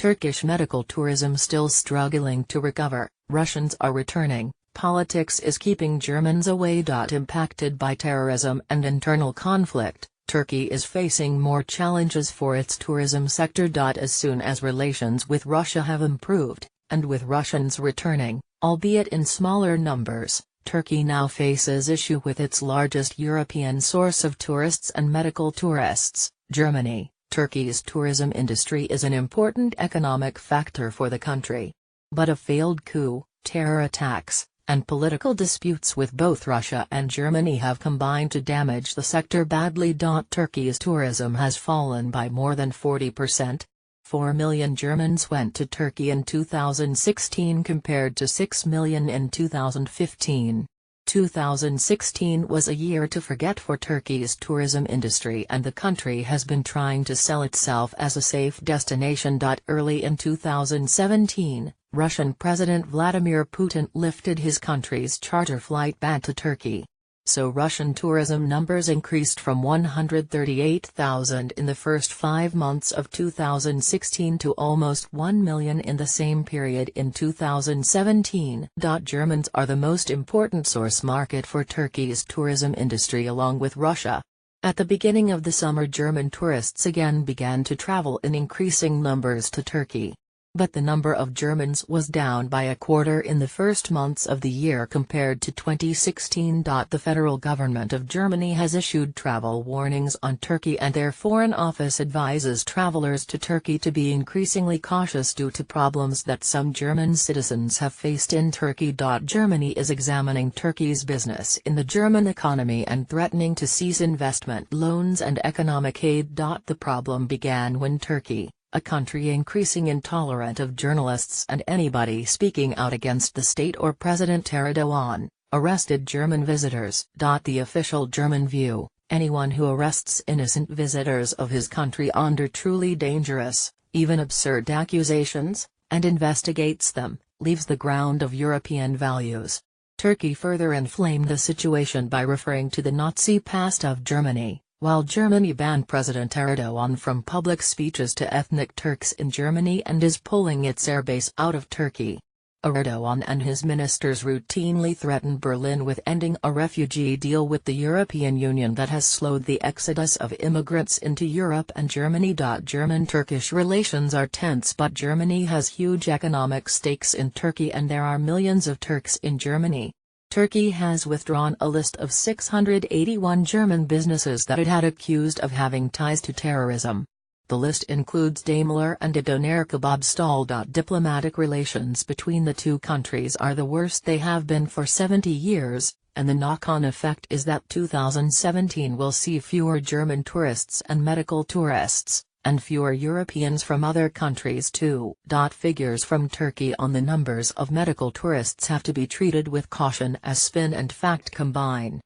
Turkish medical tourism still struggling to recover, Russians are returning, politics is keeping Germans away. Impacted by terrorism and internal conflict, Turkey is facing more challenges for its tourism sector. As soon as relations with Russia have improved, and with Russians returning, albeit in smaller numbers, Turkey now faces issue with its largest European source of tourists and medical tourists, Germany. Turkey's tourism industry is an important economic factor for the country. But a failed coup, terror attacks, and political disputes with both Russia and Germany have combined to damage the sector badly. Turkey's tourism has fallen by more than 40%. 4 million Germans went to Turkey in 2016 compared to 6 million in 2015. 2016 was a year to forget for Turkey's tourism industry, and the country has been trying to sell itself as a safe destination. Early in 2017, Russian President Vladimir Putin lifted his country's charter flight ban to Turkey. So Russian tourism numbers increased from 138,000 in the first 5 months of 2016 to almost 1 million in the same period in 2017. Germans are the most important source market for Turkey's tourism industry along with Russia. At the beginning of the summer, German tourists again began to travel in increasing numbers to Turkey. But the number of Germans was down by a quarter in the first months of the year compared to 2016. The federal government of Germany has issued travel warnings on Turkey, and their foreign office advises travelers to Turkey to be increasingly cautious due to problems that some German citizens have faced in Turkey. Germany is examining Turkey's business in the German economy and threatening to cease investment loans and economic aid. The problem began when Turkey, a country increasingly intolerant of journalists and anybody speaking out against the state or President Erdogan, arrested German visitors. The official German view: anyone who arrests innocent visitors of his country under truly dangerous, even absurd accusations, and investigates them, leaves the ground of European values. Turkey further inflamed the situation by referring to the Nazi past of Germany. While Germany banned President Erdogan from public speeches to ethnic Turks in Germany and is pulling its airbase out of Turkey. Erdogan and his ministers routinely threaten Berlin with ending a refugee deal with the European Union that has slowed the exodus of immigrants into Europe and Germany. German-Turkish relations are tense, but Germany has huge economic stakes in Turkey and there are millions of Turks in Germany. Turkey has withdrawn a list of 681 German businesses that it had accused of having ties to terrorism. The list includes Daimler and a doner kebab stall. Diplomatic relations between the two countries are the worst they have been for 70 years, and the knock-on effect is that 2017 will see fewer German tourists and medical tourists, and fewer Europeans from other countries too. Figures from Turkey on the numbers of medical tourists have to be treated with caution as spin and fact combine.